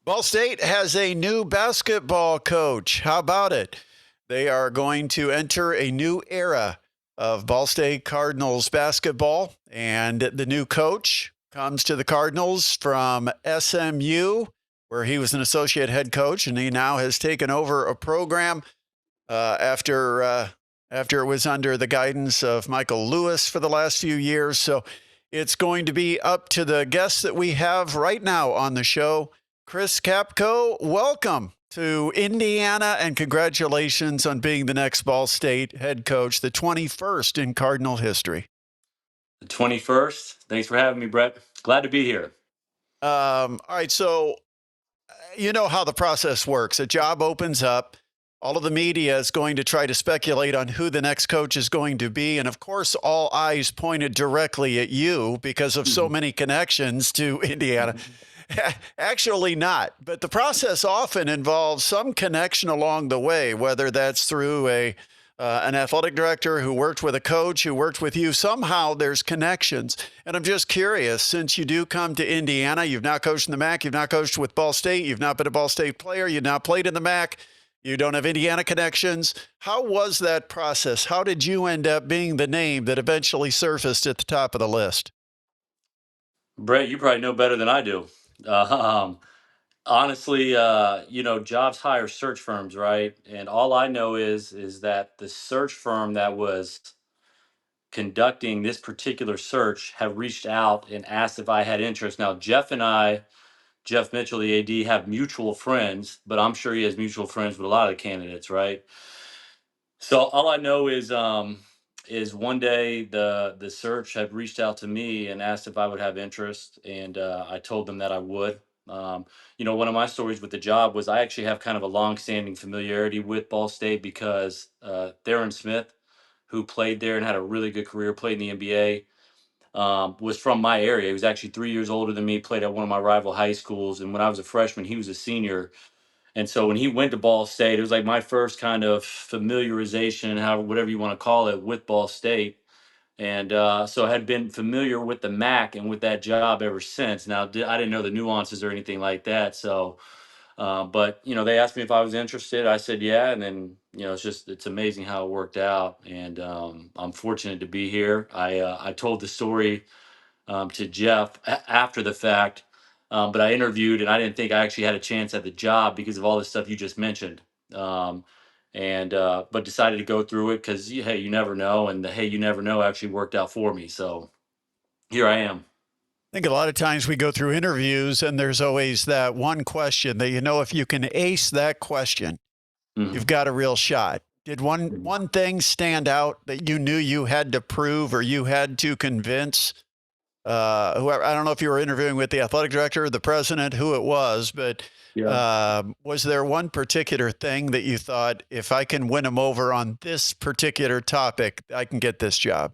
Ball State has a new basketball coach. How about it? They are going to enter a new era of Ball State Cardinals basketball, and the new coach comes to the Cardinals from SMU, where he was an associate head coach, and he now has taken over a program after it was under the guidance of Michael Lewis for the last few years. So it's going to be up to the guests that we have right now on the show. Chris Capko, welcome to Indiana, and congratulations on being the next Ball State head coach, the 21st in Cardinal history. The 21st. Thanks for having me, Brett. Glad to be here. All right, so you know how the process works. A job opens up. All of the media is going to try to speculate on who the next coach is going to be. And of course, all eyes pointed directly at you because of so many connections to Indiana. Actually, not. But the process often involves some connection along the way, whether that's through an athletic director who worked with a coach who worked with you. Somehow there's connections. And I'm just curious, since you do come to Indiana, you've not coached in the MAC, you've not coached with Ball State, you've not been a Ball State player, you've not played in the MAC, you don't have Indiana connections. How was that process? How did you end up being the name that eventually surfaced at the top of the list? Brett, you probably know better than I do. Honestly, jobs hire search firms, right? And all I know is that the search firm that was conducting this particular search have reached out and asked if I had interest. Now, Jeff Mitchell, the AD, have mutual friends, but I'm sure he has mutual friends with a lot of the candidates, right? So all I know is one day the search had reached out to me and asked if I would have interest, and I told them that I would. Um, One of my stories with the job was I actually have kind of a long-standing familiarity with Ball State because Theron Smith, who played there and had a really good career, played in the NBA, was from my area. He was actually 3 years older than me, played at one of my rival high schools, and when I was a freshman, he was a senior. And so when he went to Ball State, it was like my first kind of familiarization, how whatever you want to call it, with Ball State. And so I had been familiar with the MAC and with that job ever since. Now I didn't know the nuances or anything like that. So, but they asked me if I was interested. I said yeah, and then it's amazing how it worked out. And I'm fortunate to be here. I told the story to Jeff after the fact. But I interviewed and I didn't think I actually had a chance at the job because of all the stuff you just mentioned. Um, but decided to go through it because hey, you never know, and the hey, you never know actually worked out for me. So here I am. I think a lot of times we go through interviews and there's always that one question that, if you can ace that question, Mhm. you've got a real shot. Did one thing stand out that you knew you had to prove or you had to convince whoever? I don't know if you were interviewing with the athletic director, the president, who it was, but Yeah. was there one particular thing that you thought, if I can win them over on this particular topic, I can get this job?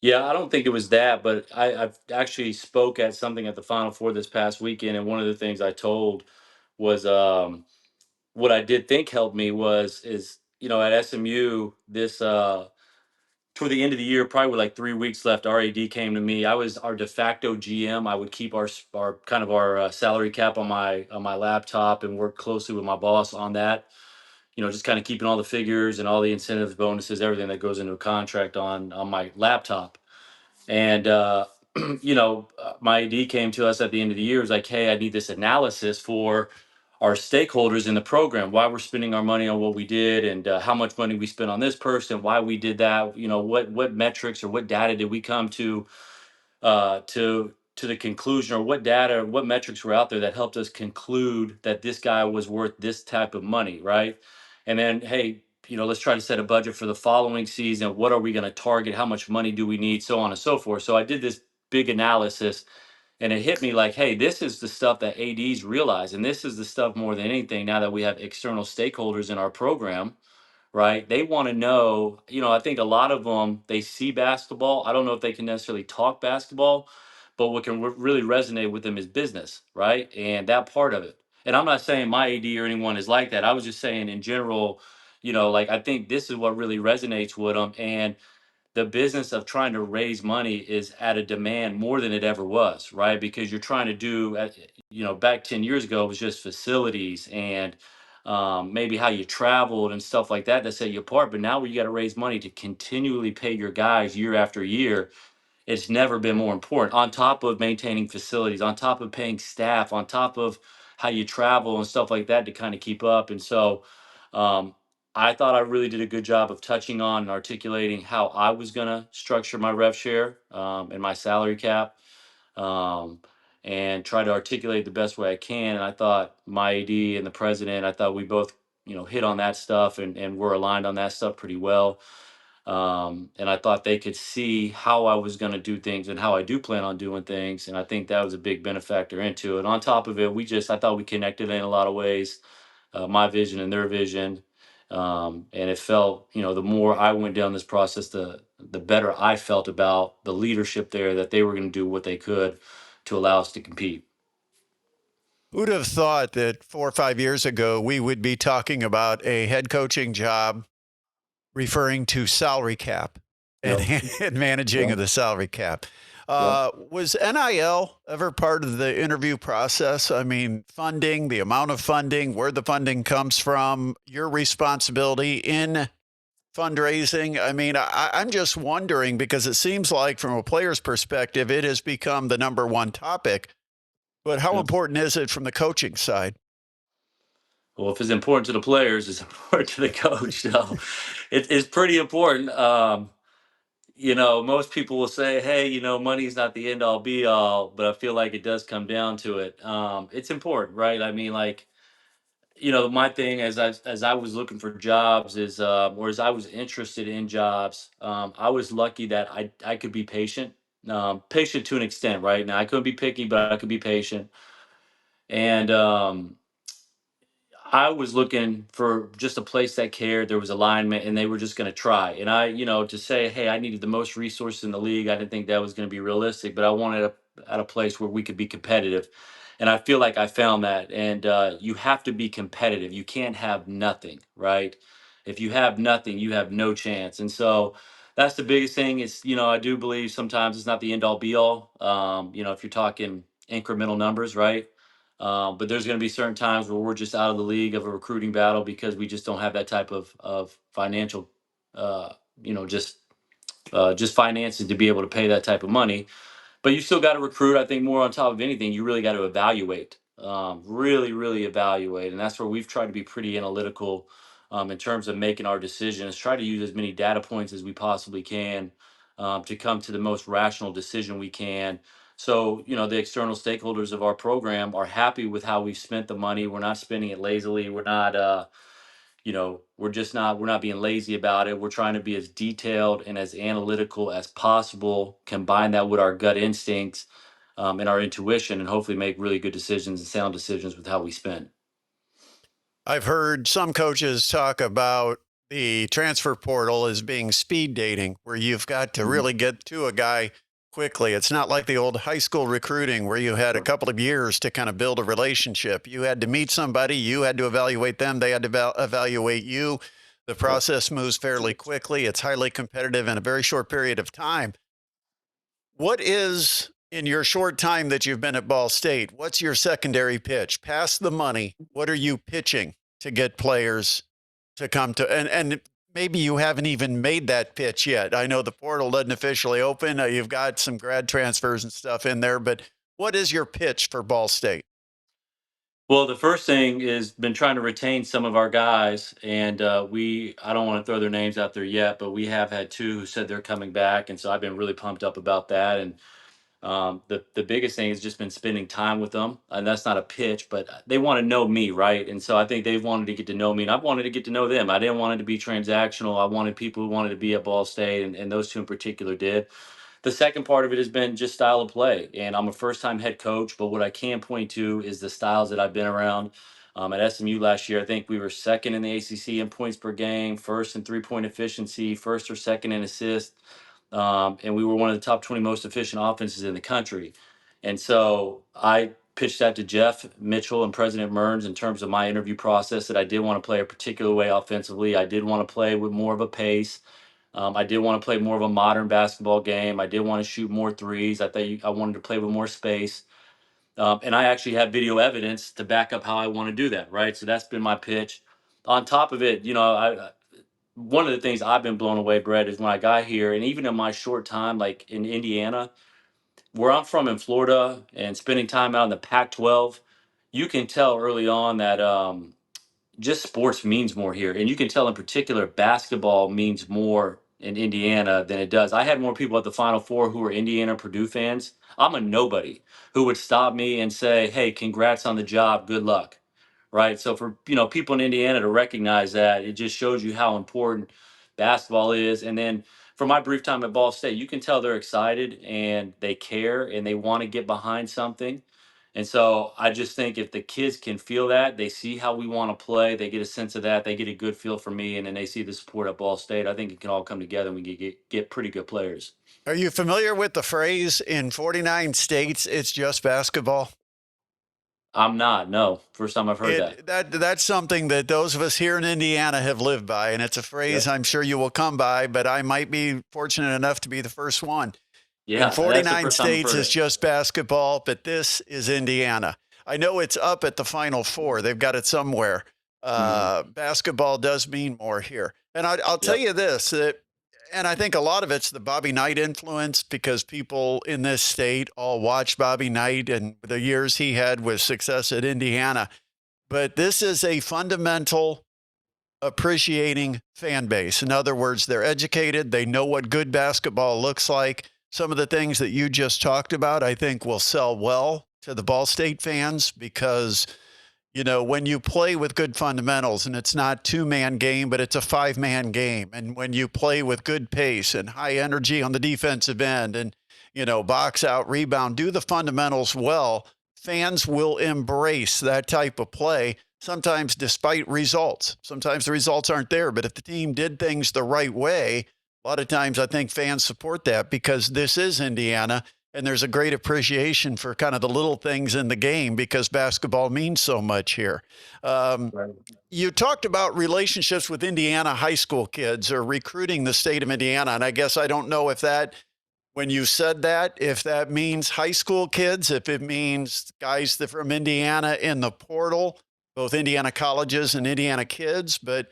Yeah, I don't think it was that, but I've actually spoke at something at the Final Four this past weekend, and one of the things I told was what I did think helped me was is at SMU this toward the end of the year, probably with like 3 weeks left, our AD came to me. I was our de facto GM. I would keep our kind of our salary cap on my laptop and work closely with my boss on that. Just kind of keeping all the figures and all the incentives, bonuses, everything that goes into a contract on my laptop. And my AD came to us at the end of the year. Was like, hey, I need this analysis for our stakeholders in the program, why we're spending our money on what we did, and how much money we spent on this person, why we did that. What metrics or what data did we come to the conclusion, or what data, what metrics were out there that helped us conclude that this guy was worth this type of money, right? And then, hey, let's try to set a budget for the following season. What are we going to target? How much money do we need? So on and so forth. So I did this big analysis, and it hit me like, hey, this is the stuff that ADs realize, and this is the stuff more than anything. Now that we have external stakeholders in our program, right? They want to know, I think a lot of them, they see basketball. I don't know if they can necessarily talk basketball, but what can really resonate with them is business, right? And that part of it. And I'm not saying my AD or anyone is like that. I was just saying in general, like I think this is what really resonates with them. And the business of trying to raise money is at a demand more than it ever was, right? Because you're trying to do, back 10 years ago, it was just facilities and maybe how you traveled and stuff like that set you apart. But now you got to raise money to continually pay your guys year after year. It's never been more important. On top of maintaining facilities, on top of paying staff, on top of how you travel and stuff like that to kind of keep up. And so, um, I thought I really did a good job of touching on and articulating how I was going to structure my rev share and my salary cap, um, and try to articulate the best way I can. And I thought my AD and the president, I thought we both, hit on that stuff and were aligned on that stuff pretty well. And I thought they could see how I was going to do things and how I do plan on doing things. And I think that was a big benefactor into it. On top of it, I thought we connected in a lot of ways, my vision and their vision. And it felt, the more I went down this process, the better I felt about the leadership there, that they were going to do what they could to allow us to compete. Who'd have thought that 4 or 5 years ago we would be talking about a head coaching job referring to salary cap and, Yep. and managing of Yep. the salary cap? Yep. Was NIL ever part of the interview process? I mean, funding, the amount of funding, where the funding comes from, your responsibility in fundraising. I mean, I'm just wondering because it seems like from a player's perspective, it has become the number one topic. But how Yep. important is it from the coaching side? Well, if it's important to the players, it's important to the coach. So it's pretty important. Most people will say, hey, money's not the end all be all, but I feel like it does come down to it. It's important, right? I mean, like, my thing as I was looking for jobs is, or as I was interested in jobs, I was lucky that I could be patient, patient to an extent, right? Now I couldn't be picky, but I could be patient. And I was looking for just a place that cared. There was alignment, and they were just going to try. And to say, hey, I needed the most resources in the league, I didn't think that was going to be realistic. But I wanted at a place where we could be competitive, and I feel like I found that. And you have to be competitive. You can't have nothing, right? If you have nothing, you have no chance. And so that's the biggest thing. Is I do believe sometimes it's not the end all be all. If you're talking incremental numbers, right? But there's going to be certain times where we're just out of the league of a recruiting battle because we just don't have that type of financial, uh, just finances to be able to pay that type of money. But you still got to recruit. I think more on top of anything, you really got to evaluate, really, really evaluate, and that's where we've tried to be pretty analytical in terms of making our decisions. Try to use as many data points as we possibly can to come to the most rational decision we can. So the external stakeholders of our program are happy with how we've spent the money. We're not spending it lazily. We're not. We're not being lazy about it. We're trying to be as detailed and as analytical as possible, combine that with our gut instincts and our intuition, and hopefully make really good decisions and sound decisions with how we spend. I've heard some coaches talk about the transfer portal as being speed dating, where you've got to Mhm. really get to a guy quickly. It's not like the old high school recruiting where you had a couple of years to kind of build a relationship. You had to meet somebody, you had to evaluate them, they had to evaluate you. The Yep. process moves fairly quickly, it's highly competitive in a very short period of time. What is, in your short time that you've been at Ball State, what's your secondary pitch? Past the money, what are you pitching to get players to come to? And maybe you haven't even made that pitch yet. I know the portal doesn't officially open. You've got some grad transfers and stuff in there, but what is your pitch for Ball State? Well, the first thing is been trying to retain some of our guys, and I don't want to throw their names out there yet, but we have had two who said they're coming back, and so I've been really pumped up about that. And the biggest thing has just been spending time with them, and that's not a pitch, but they want to know me, right? And so I think they've wanted to get to know me, and I've wanted to get to know them. I didn't want it to be transactional. I wanted people who wanted to be at Ball State, and those two in particular did. The second part of it has been just style of play, and I'm a first time head coach, but what I can point to is the styles that I've been around. At SMU last year, I think we were second in the ACC in points per game, first in 3-point efficiency, first or second in assists, and we were one of the top 20 most efficient offenses in the country. And so I pitched that to Jeff Mitchell and President Mearns in terms of my interview process, that I did want to play a particular way offensively. I did want to play with more of a pace. I did want to play more of a modern basketball game. I did want to shoot more threes. I wanted to play with more space. And I actually have video evidence to back up how I want to do that, right? So that's been my pitch. On top of it, one of the things I've been blown away, Brett, is when I got here, and even in my short time, like in Indiana, where I'm from in Florida, and spending time out in the Pac-12, you can tell early on that just sports means more here. And you can tell in particular basketball means more in Indiana than it does. I had more people at the Final Four who were Indiana Purdue fans. I'm a nobody who would stop me and say, "Hey, congrats on the job. Good luck." Right? So for, people in Indiana to recognize that, it just shows you how important basketball is. And then for my brief time at Ball State, you can tell they're excited and they care and they want to get behind something. And so I just think if the kids can feel that, they see how we want to play, they get a sense of that, they get a good feel for me, and then they see the support at Ball State. I think it can all come together and we get pretty good players. Are you familiar with the phrase in 49 states, it's just basketball? I'm not, no. First time I've heard that. That's something that those of us here in Indiana have lived by, and it's a phrase Yep. I'm sure you will come by, but I might be fortunate enough to be the first one. In Yeah, that's the 49 first time I've states, heard it's it. just basketball, but this is Indiana. I know it's up at the Final Four. They've got it somewhere. Hmm. Basketball does mean more here. And I'll tell Yep. you this, and I think a lot of it's the Bobby Knight influence because people in this state all watch Bobby Knight and the years he had with success at Indiana. But this is a fundamental appreciating fan base. In other words, they're educated, they know what good basketball looks like. Some of the things that you just talked about, I think, will sell well to the Ball State fans because when you play with good fundamentals and it's not two-man game, but it's a five-man game. And when you play with good pace and high energy on the defensive end and, box out, rebound, do the fundamentals well, fans will embrace that type of play, sometimes despite results. Sometimes the results aren't there, but if the team did things the right way, a lot of times I think fans support that because this is Indiana and there's a great appreciation for kind of the little things in the game because basketball means so much here. Um, Right. you talked about relationships with Indiana high school kids or recruiting the state of Indiana. And I guess I don't know if that, when you said that, if that means high school kids, if it means guys that from Indiana in the portal, both Indiana colleges and Indiana kids, but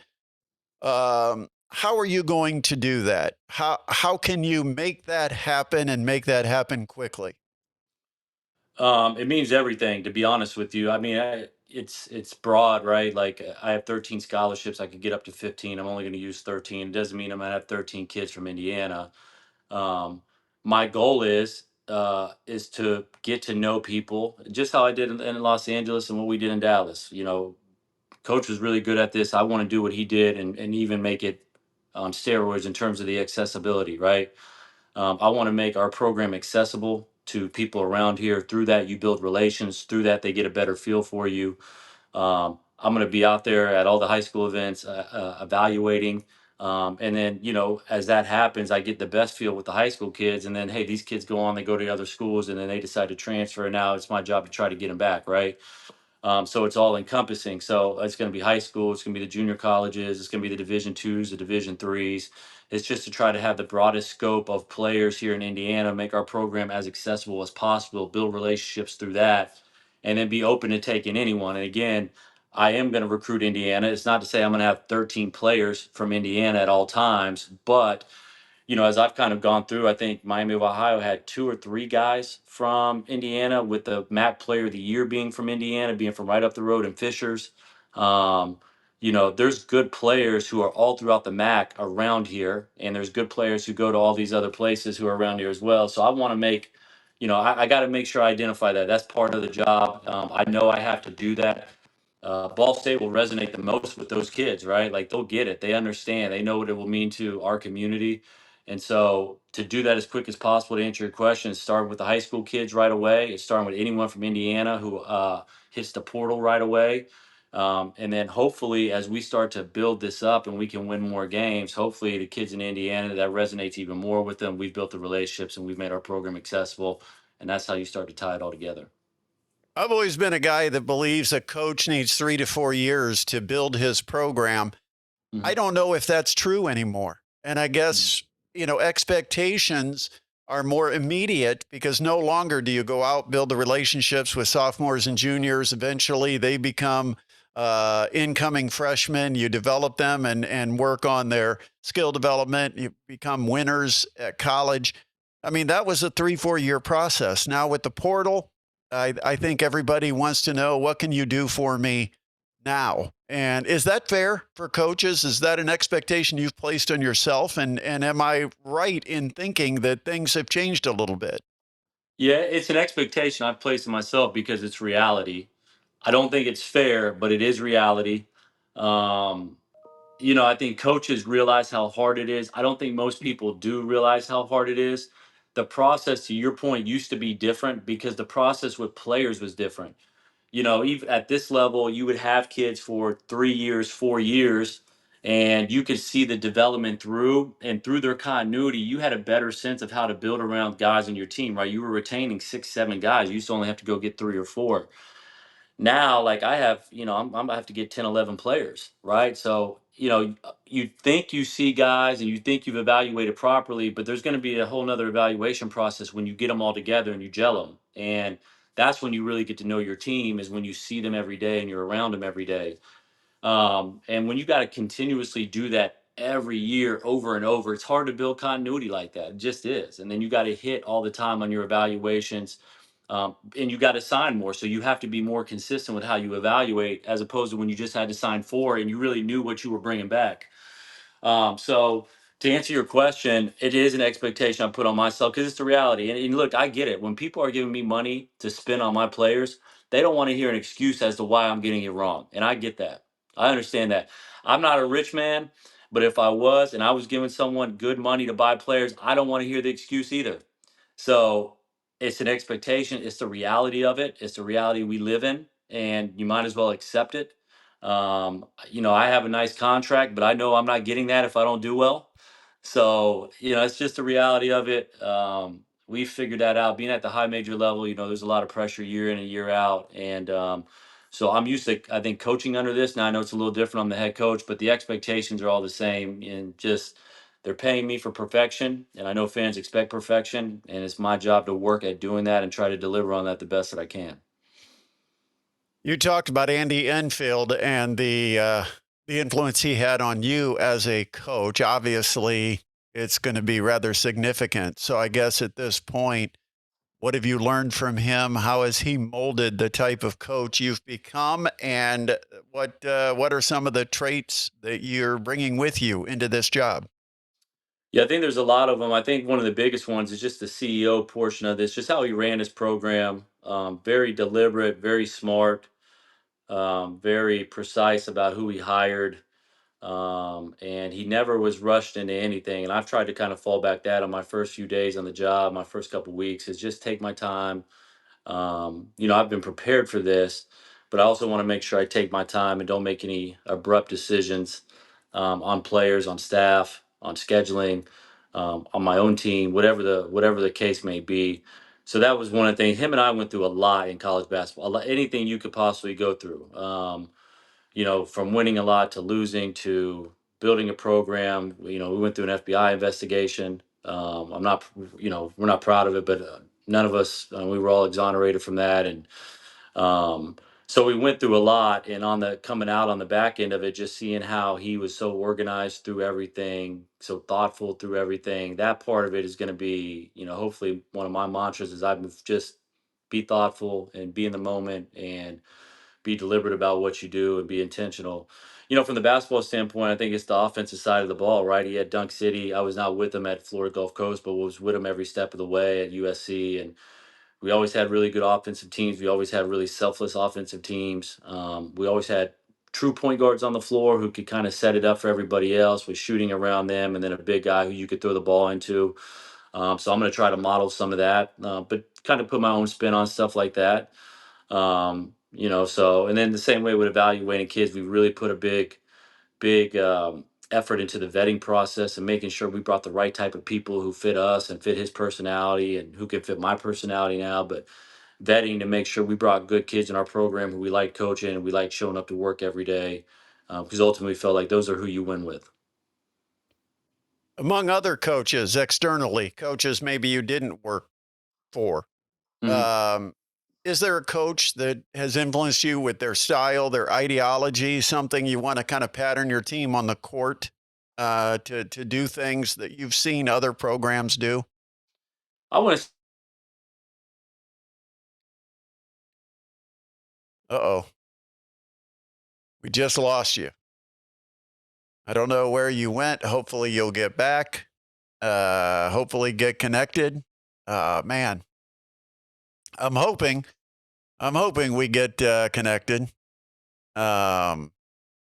how are you going to do that? How can you make that happen and make that happen quickly? It means everything, to be honest with you. I mean, it's broad, right? Like I have 13 scholarships. I could get up to 15. I'm only going to use 13. It doesn't mean I'm going to have 13 kids from Indiana. Um, my goal is to get to know people, just how I did in Los Angeles and what we did in Dallas. Coach was really good at this. I want to do what he did and even make it on steroids in terms of the accessibility, right? I want to make our program accessible to people around here. Through that, you build relations. Through that, they get a better feel for you. I'm going to be out there at all the high school events, evaluating. And then, as that happens, I get the best feel with the high school kids. And then, hey, these kids go on, they go to other schools, and then they decide to transfer. And now it's my job to try to get them back, right? So it's all encompassing. So it's going to be high school, it's going to be the junior colleges, it's going to be the Division twos, the Division threes. It's just to try to have the broadest scope of players here in Indiana, make our program as accessible as possible, build relationships through that, and then be open to taking anyone. And again, I am going to recruit Indiana. It's not to say I'm going to have 13 players from Indiana at all times, but as I've kind of gone through, I think Miami of Ohio had two or three guys from Indiana, with the MAC Player of the Year being from Indiana, being from right up the road in Fishers. Um, there's good players who are all throughout the MAC around here, and there's good players who go to all these other places who are around here as well. So I want to make, I got to make sure I identify that. That's part of the job. I know I have to do that. Ball State will resonate the most with those kids, right? Like they'll get it. They understand. They know what it will mean to our community. And so to do that as quick as possible, to answer your question, start with the high school kids right away. It's starting with anyone from Indiana who hits the portal right away. And then hopefully, as we start to build this up and we can win more games, hopefully the kids in Indiana, that resonates even more with them. We've built the relationships and we've made our program accessible. And that's how you start to tie it all together. I've always been a guy that believes a coach needs 3 to 4 years to build his program. I Mhm. don't know if that's true anymore. And I Mhm. guess, expectations are more immediate because no longer do you go out, build the relationships with sophomores and juniors. Eventually, they become incoming freshmen. You develop them and work on their skill development. You become winners at college. I mean, that was a 3, 4 year process. Now with the portal, I think everybody wants to know, what can you do for me now? And is that fair for coaches? Is that an expectation you've placed on yourself? And am I right in thinking that things have changed a little bit? Yeah, it's an expectation I've placed on myself because it's reality. I don't think it's fair, but it is reality. Um, I think coaches realize how hard it is. I don't think most people do realize how hard it is. The process, to your point, used to be different because the process with players was different. Even at this level, you would have kids for 3 years, 4 years, and you could see the development through and through their continuity. You had a better sense of how to build around guys in your team, right? You were retaining 6, 7 guys. You used to only have to go get 3 or 4. Now, like I have, I'm gonna have to get 10, 11 players, right? So, you think you see guys and you think you've evaluated properly, but there's going to be a whole nother evaluation process when you get them all together and you gel them. And that's when you really get to know your team, is when you see them every day and you're around them every day. And when you got to continuously do that every year over and over, it's hard to build continuity like that. It just is. And then you got to hit all the time on your evaluations, and you got to sign more. So you have to be more consistent with how you evaluate, as opposed to when you just had to sign four and you really knew what you were bringing back. So to answer your question, it is an expectation I put on myself because it's the reality. And look, I get it. When people are giving me money to spend on my players, they don't want to hear an excuse as to why I'm getting it wrong. And I get that. I understand that. I'm not a rich man, but if I was and I was giving someone good money to buy players, I don't want to hear the excuse either. So it's an expectation. It's the reality of it. It's the reality we live in, and you might as well accept it. I have a nice contract, but I know I'm not getting that if I don't do well. So, it's just the reality of it. We figured that out. Being at the high major level, there's a lot of pressure year in and year out. And so I'm used to, I think, coaching under this. Now I know it's a little different. I'm the head coach, but the expectations are all the same. And just, they're paying me for perfection. And I know fans expect perfection. And it's my job to work at doing that and try to deliver on that the best that I can. You talked about Andy Enfield and the influence he had on you as a coach. Obviously, it's going to be rather significant. So I guess at this point, what have you learned from him? How has he molded the type of coach you've become? And what are some of the traits that you're bringing with you into this job? Yeah, I think there's a lot of them. I think one of the biggest ones is just the CEO portion of this, just how he ran his program. Very deliberate, very smart, very precise about who he hired. And he never was rushed into anything. And I've tried to kind of fall back that on my first few days on the job, my first couple weeks, is just take my time. I've been prepared for this, but I also want to make sure I take my time and don't make any abrupt decisions on players, on staff, on scheduling, on my own team, whatever the case may be. So that was one of the things. Him and I went through a lot in college basketball, anything you could possibly go through. From winning a lot to losing to building a program. We went through an FBI investigation. I'm not, we're not proud of it, but none of us, we were all exonerated from that. And um, so we went through a lot. And on the coming out on the back end of it, just seeing how he was so organized through everything, so thoughtful through everything, that part of it is going to be, hopefully one of my mantras is I've just be thoughtful and be in the moment and be deliberate about what you do and be intentional. From the basketball standpoint, I think it's the offensive side of the ball, right? He had Dunk City. I was not with him at Florida Gulf Coast, but was with him every step of the way at USC. And we always had really good offensive teams. We always had really selfless offensive teams. We always had true point guards on the floor who could kind of set it up for everybody else with shooting around them, and then a big guy who you could throw the ball into. So I'm going to try to model some of that, but kind of put my own spin on stuff like that. So and then the same way with evaluating kids, we really put a big effort into the vetting process and making sure we brought the right type of people who fit us and fit his personality and who can fit my personality now. But vetting to make sure we brought good kids in our program who we like coaching and we like showing up to work every day, because ultimately we felt like those are who you win with. Among other coaches externally, coaches maybe you didn't work for, Mhm. um, is there a coach that has influenced you with their style, their ideology, something you want to kind of pattern your team on the court to do things that you've seen other programs do? I want to. Uh oh, we just lost you. I don't know where you went. Hopefully, you'll get back. Hopefully, get connected. Man, I'm hoping. I'm hoping we get connected. Um,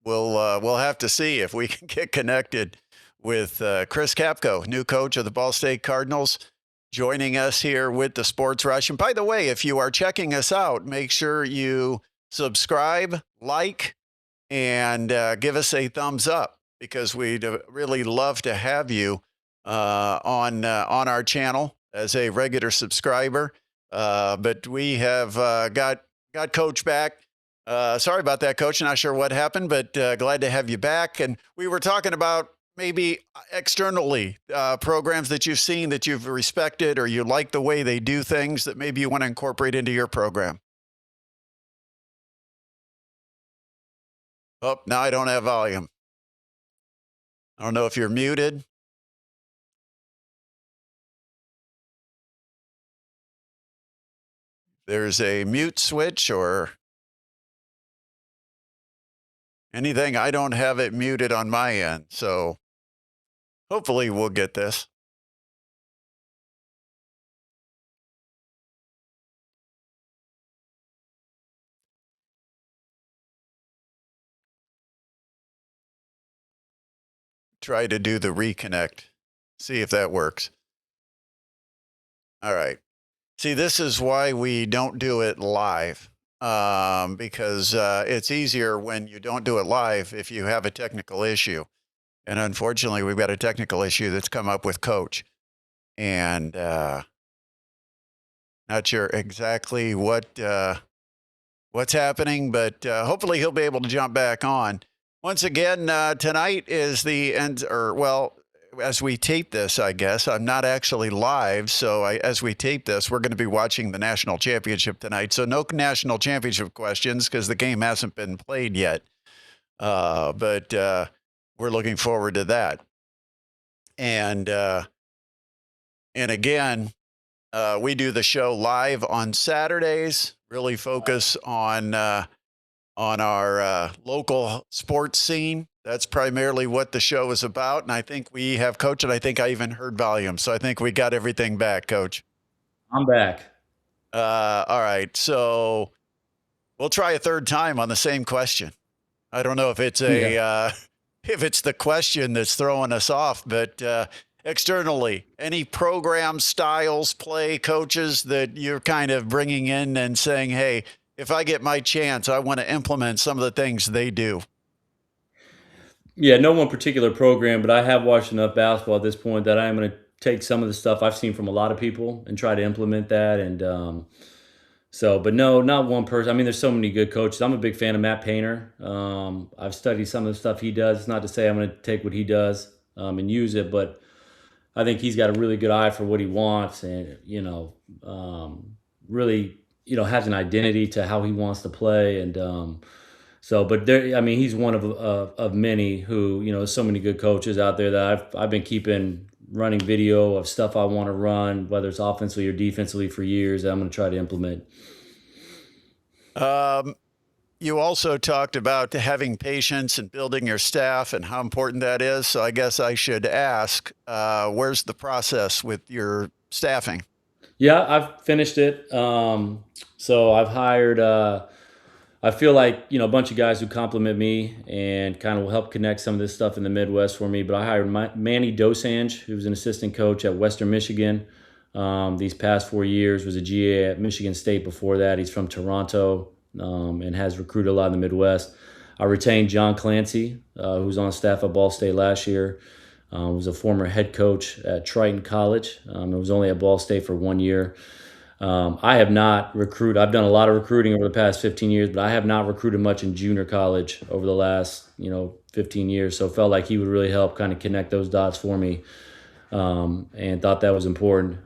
we'll have to see if we can get connected with Chris Capko, new coach of the Ball State Cardinals, joining us here with the Sports Rush. And by the way, if you are checking us out, make sure you subscribe, like, and give us a thumbs up because we'd really love to have you on our channel as a regular subscriber. But we have got Coach back. Sorry about that, Coach. Not sure what happened, but glad to have you back. And we were talking about maybe externally programs that you've seen that you've respected or you like the way they do things that maybe you want to incorporate into your program. Oh, now I don't have volume. I don't know if you're muted. There's a mute switch or anything. I don't have it muted on my end. So hopefully we'll get this. Try to do the reconnect. See if that works. All right. See, this is why we don't do it live because it's easier when you don't do it live if you have a technical issue. And unfortunately, we've got a technical issue that's come up with Coach. And not sure exactly what's happening, but hopefully he'll be able to jump back on. Once again, tonight is the end, or well, as we tape this, I guess I'm not actually live. So as we tape this, we're going to be watching the national championship tonight. So no national championship questions because the game hasn't been played yet. But we're looking forward to that. And again, we do the show live on Saturdays. Really focus on our local sports scene. That's primarily what the show is about. And I think we have Coach, and I think I even heard volume. So I think we got everything back, Coach. I'm back. All right. So we'll try a third time on the same question. I don't know if it's Yeah. if it's the question that's throwing us off, but externally, any program styles, play coaches that you're kind of bringing in and saying, hey, if I get my chance, I want to implement some of the things they do. Yeah, no one particular program, but I have watched enough basketball at this point that I am going to take some of the stuff I've seen from a lot of people and try to implement that. And but no, not one person. I mean, there's so many good coaches. I'm a big fan of Matt Painter. I've studied some of the stuff he does. It's not to say I'm going to take what he does and use it, but I think he's got a really good eye for what he wants, and really, has an identity to how he wants to play. And but there, I mean, he's one of many who, there's so many good coaches out there that I've been keeping running video of stuff I want to run, whether it's offensively or defensively, for years. That I'm going to try to implement. Um, you also talked about having patience and building your staff and how important that is. So I guess I should ask, where's the process with your staffing? Yeah, I've finished it. So I've hired. I feel like, a bunch of guys who compliment me and kind of will help connect some of this stuff in the Midwest for me. But I hired Manny Dosanjh, who's an assistant coach at Western Michigan. These past 4 years, was a GA at Michigan State before that. He's from Toronto and has recruited a lot in the Midwest. I retained John Clancy, who's on staff at Ball State last year. Was a former head coach at Triton College. Was only at Ball State for 1 year. I have not recruited. I've done a lot of recruiting over the past 15 years, but I have not recruited much in junior college over the last 15 years. So it felt like he would really help kind of connect those dots for me, and thought that was important.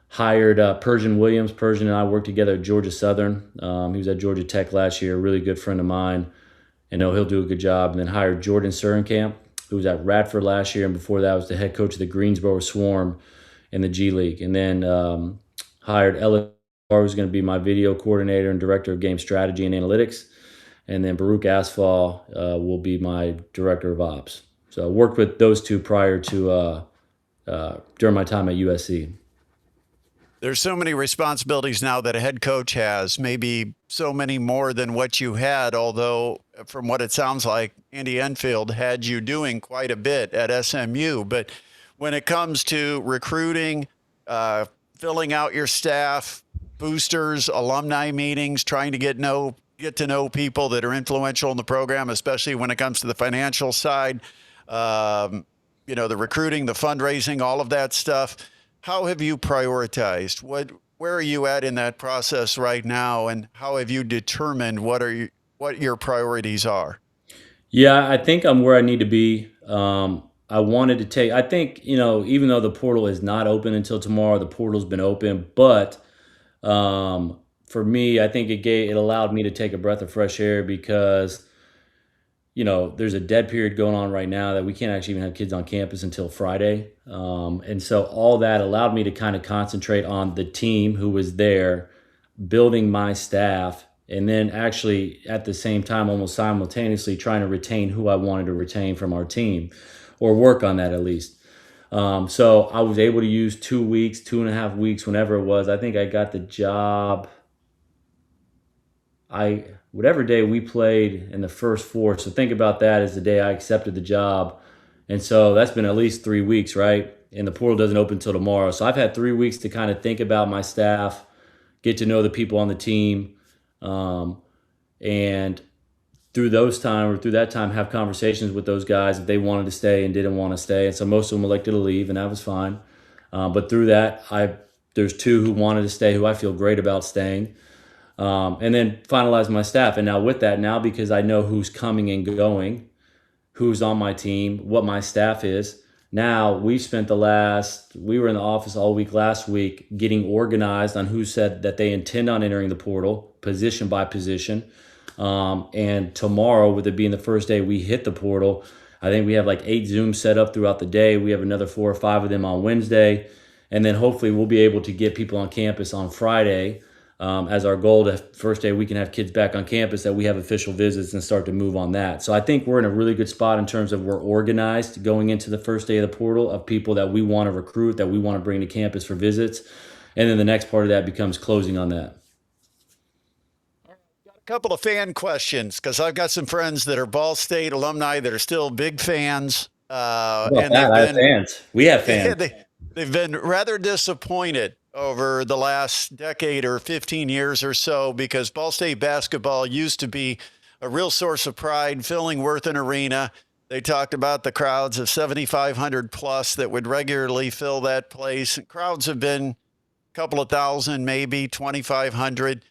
Hired Persian Williams. Persian and I worked together at Georgia Southern. He was at Georgia Tech last year, a really good friend of mine. I know he'll do a good job. And then hired Jordan Surinkamp, who was at Radford last year, and before that was the head coach of the Greensboro Swarm in the G League. And then hired Ella, who's going to be my video coordinator and director of game strategy and analytics. And then Baruch Asfal will be my director of ops. So I worked with those two prior to during my time at USC. There's so many responsibilities now that a head coach has, maybe so many more than what you had. Although, from what it sounds like, Andy Enfield had you doing quite a bit at SMU. But when it comes to recruiting, uh, filling out your staff, boosters, alumni meetings, trying to get to know people that are influential in the program, especially when it comes to the financial side, um, the recruiting, the fundraising, all of that stuff. How have you prioritized? Where are you at in that process right now, and how have you determined what your priorities are? Yeah, I think I'm where I need to be. I wanted to take. I think even though the portal is not open until tomorrow, the portal's been open. But for me, I think it allowed me to take a breath of fresh air because there's a dead period going on right now that we can't actually even have kids on campus until Friday. And so all that allowed me to kind of concentrate on the team who was there, building my staff, and then actually at the same time, almost simultaneously, trying to retain who I wanted to retain from our team or work on that at least. So I was able to use 2 weeks, 2.5 weeks, whenever it was. I think I got the job. I Whatever day we played in the first four. So think about that as the day I accepted the job, and so that's been at least 3 weeks, right? And the portal doesn't open until tomorrow. So I've had 3 weeks to kind of think about my staff, get to know the people on the team, um, and through that time, have conversations with those guys if they wanted to stay and didn't want to stay. And so most of them elected to leave, and that was fine. But through that, there's two who wanted to stay, who I feel great about staying, and then finalize my staff. And now with that, now because I know who's coming and going, who's on my team, what my staff is. Now we were in the office all week last week getting organized on who said that they intend on entering the portal, position by position. And tomorrow, with it being the first day we hit the portal, I think we have like 8 Zooms set up throughout the day. We have another 4 or 5 of them on Wednesday. And then hopefully we'll be able to get people on campus on Friday, as our goal to first day we can have kids back on campus, that we have official visits and start to move on that. So I think we're in a really good spot in terms of we're organized going into the first day of the portal of people that we want to recruit, that we want to bring to campus for visits. And then the next part of that becomes closing on that. A couple of fan questions, because I've got some friends that are Ball State alumni that are still big fans, How about and that? I have fans. We have fans. they've been rather disappointed over the last decade or 15 years or so, because Ball State basketball used to be a real source of pride, filling Worthen Arena. They talked about the crowds of 7,500 plus that would regularly fill that place. Crowds have been a couple of thousand, maybe 2,500.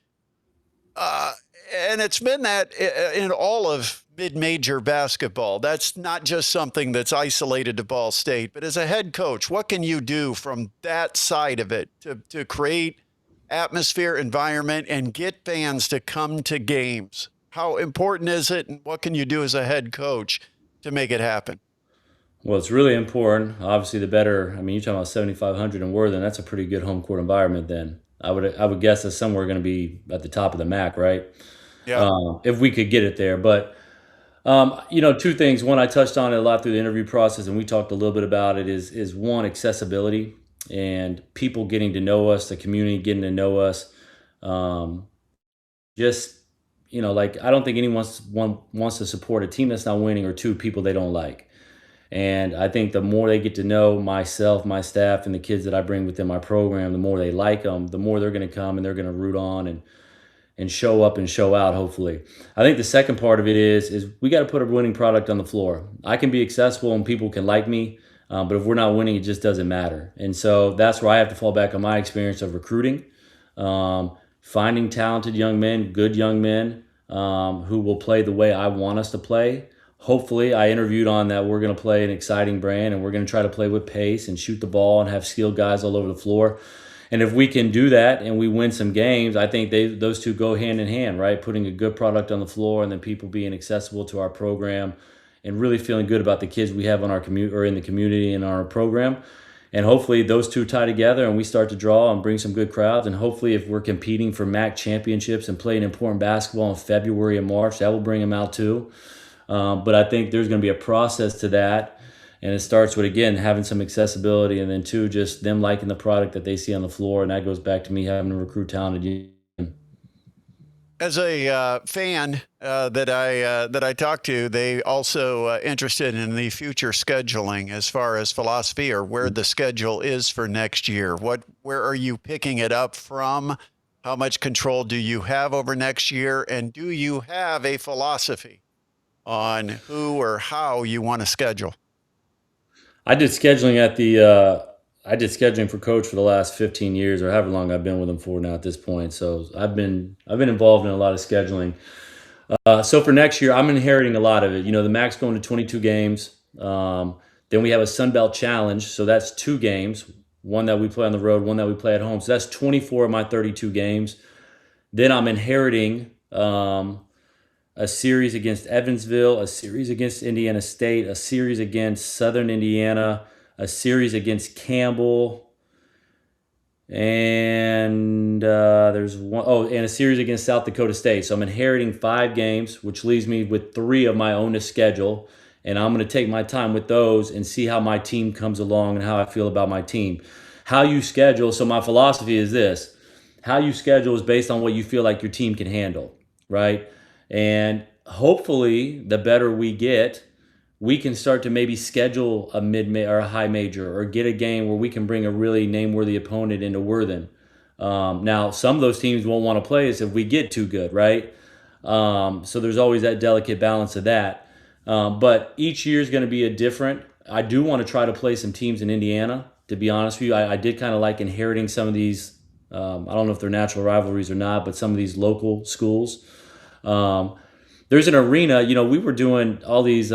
Uh, and it's been that in all of mid-major basketball. That's not just something that's isolated to Ball State. But as a head coach, what can you do from that side of it to create atmosphere, environment, and get fans to come to games? How important is it, and what can you do as a head coach to make it happen? Well, it's really important. Obviously, the better. I mean, you're talking about 7,500 in Worthen. That's a pretty good home court environment. Then I would guess that somewhere going to be at the top of the MAC, right? Yeah. If we could get it there. But two things. One, I touched on it a lot through the interview process, and we talked a little bit about it. Is one, accessibility and people getting to know us, the community getting to know us. Um, just like I don't think one wants to support a team that's not winning, or two, people they don't like. And I think the more they get to know myself, my staff, and the kids that I bring within my program, the more they like them, the more they're going to come and they're going to root on and show up and show out, hopefully. I think the second part of it is we got to put a winning product on the floor. I can be accessible and people can like me, but if we're not winning, it just doesn't matter. And so that's where I have to fall back on my experience of recruiting. Finding talented young men, good young men, who will play the way I want us to play. Hopefully, I interviewed on that we're going to play an exciting brand and we're going to try to play with pace and shoot the ball and have skilled guys all over the floor. And if we can do that and we win some games, I think those two go hand in hand, right? Putting a good product on the floor and then people being accessible to our program and really feeling good about the kids we have on our community or in the community and our program. And hopefully those two tie together and we start to draw and bring some good crowds. And hopefully if we're competing for MAC championships and playing important basketball in February and March, that will bring them out too. But I think there's going to be a process to that. And it starts with, again, having some accessibility, and then two, just them liking the product that they see on the floor. And that goes back to me having to recruit talented youth. As a fan that I talked to, they also interested in the future scheduling as far as philosophy or where the schedule is for next year. Where are you picking it up from? How much control do you have over next year? And do you have a philosophy on who or how you want to schedule? I did scheduling at the I did scheduling for coach for the last 15 years or however long I've been with him for now at this point. So I've been involved in a lot of scheduling. So for next year, I'm inheriting a lot of it. You know, the Mac's going to 22 games. Then we have a Sun Belt Challenge, so that's two games. One that we play on the road, one that we play at home. So that's 24 of my 32 games. Then I'm inheriting a series against Evansville, a series against Indiana State, a series against Southern Indiana, a series against Campbell, and there's one, oh, and a series against South Dakota State. So I'm inheriting 5 games, which leaves me with 3 of my own to schedule. And I'm going to take my time with those and see how my team comes along and how I feel about my team. How you schedule, so my philosophy is this: how you schedule is based on what you feel like your team can handle, right? And hopefully, the better we get, we can start to maybe schedule a mid or a high major or get a game where we can bring a really name-worthy opponent into Worthen. Now, some of those teams won't want to play us if we get too good, right? So there's always that delicate balance of that. But each year is going to be a different. I do want to try to play some teams in Indiana. To be honest with you, I did kind of like inheriting some of these. I don't know if they're natural rivalries or not, but some of these local schools. Um, there's an arena. You know, we were doing all these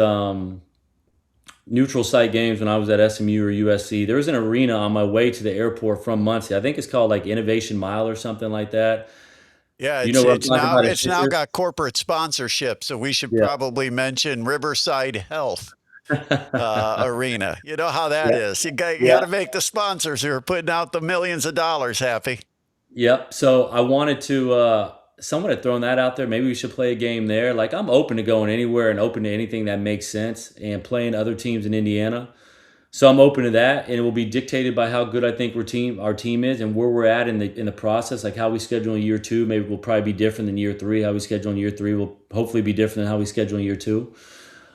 neutral site games when I was at SMU or USC. There was an arena on my way to the airport from Muncie. I think it's called like Innovation Mile or something like that. Yeah, Do you know what I'm talking about? it's now got corporate sponsorship, so we should Yeah. probably mention Riverside Health arena. You know how that Yeah. is. You got Yeah. to make the sponsors who are putting out the millions of dollars happy. Yep. So I wanted to. Someone had thrown that out there. Maybe we should play a game there. Like I'm open to going anywhere and open to anything that makes sense and playing other teams in Indiana. So I'm open to that, and it will be dictated by how good I think our team is and where we're at in the process. Like how we schedule in year 2, maybe will probably be different than year 3. How we schedule in year 3 will hopefully be different than how we schedule in year 2.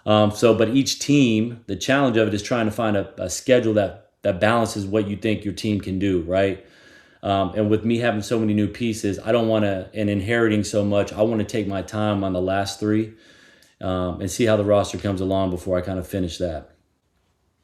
But each team, the challenge of it is trying to find a schedule that balances what you think your team can do, right? And with me having so many new pieces, I don't want to, and inheriting so much, I want to take my time on the last 3 and see how the roster comes along before I kind of finish that.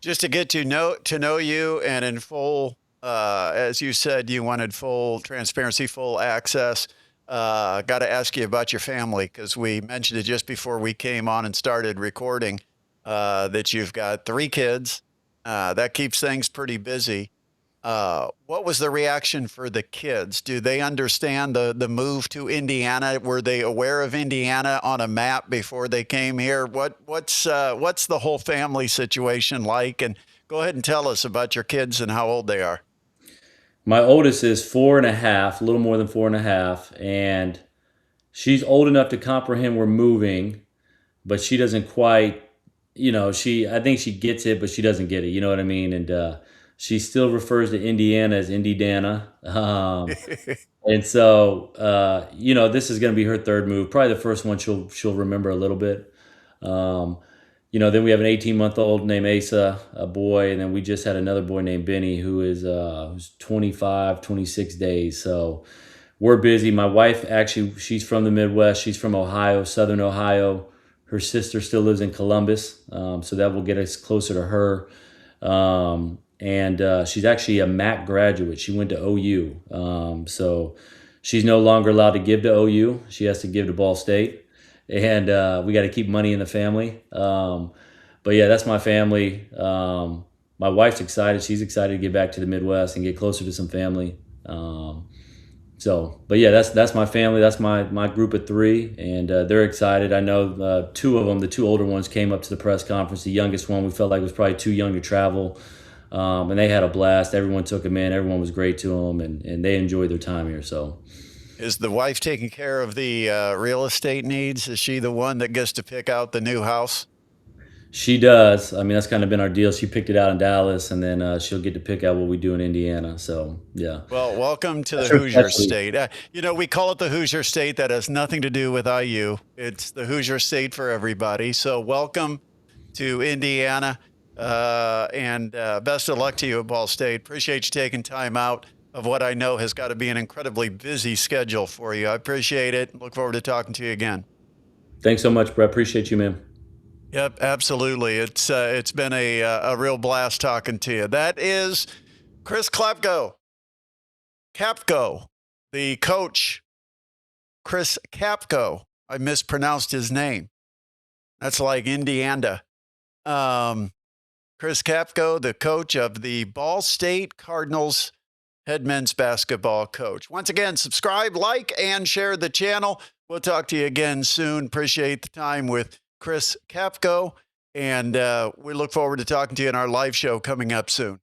Just to get to know you and in full, as you said, you wanted full transparency, full access. Got to ask you about your family because we mentioned it just before we came on and started recording that you've got 3 kids. That keeps things pretty busy. What was the reaction for the kids? Do they understand the move to Indiana? Were they aware of Indiana on a map before they came here? What's the whole family situation like? And go ahead and tell us about your kids and how old they are. My oldest is 4.5, a little more than 4.5, and she's old enough to comprehend we're moving, but she doesn't quite, I think she gets it, but she doesn't get it. You know what I mean? And she still refers to Indiana as Indiana. And so, this is going to be her third move, probably the first one she'll remember a little bit. Um, then we have an 18-month-old named Asa, a boy, and then we just had another boy named Benny who's 25, 26 days. So we're busy. My wife, actually, she's from the Midwest. She's from Ohio, Southern Ohio. Her sister still lives in Columbus, so that will get us closer to her. and she's actually a MAC graduate. She went to OU, so she's no longer allowed to give to OU. She has to give to Ball State, and we got to keep money in the family. But yeah, that's my family. My wife's excited. She's excited to get back to the Midwest and get closer to some family. But yeah, that's my family. That's my group of three, and they're excited. I know two of them, the two older ones, came up to the press conference. The youngest one, we felt like was probably too young to travel, and they had a blast. Everyone took them in. Everyone was great to them, and they enjoyed their time here. So Is the wife taking care of the real estate needs? Is she the one that gets to pick out the new house? she does. I mean, that's kind of been our deal. She picked it out in Dallas, and then she'll get to pick out what we do in Indiana. So yeah, Well, welcome to the that's her Hoosier specialty. State. We call it the Hoosier State. That has nothing to do with IU. It's the Hoosier State for everybody. So, welcome to Indiana, and best of luck to you at Ball State. Appreciate you taking time out of what I know has got to be an incredibly busy schedule for you. I appreciate it. Look forward to talking to you again. Thanks so much, Brett. Appreciate you, man. Yep, absolutely. It's been a real blast talking to you. That is Chris Capko, the coach, Chris Capko. I mispronounced his name. That's like Indiana. Um, Chris Capko, the coach of the Ball State Cardinals, head men's basketball coach. Once again, subscribe, like, and share the channel. We'll talk to you again soon. Appreciate the time with Chris Capko. And we look forward to talking to you in our live show coming up soon.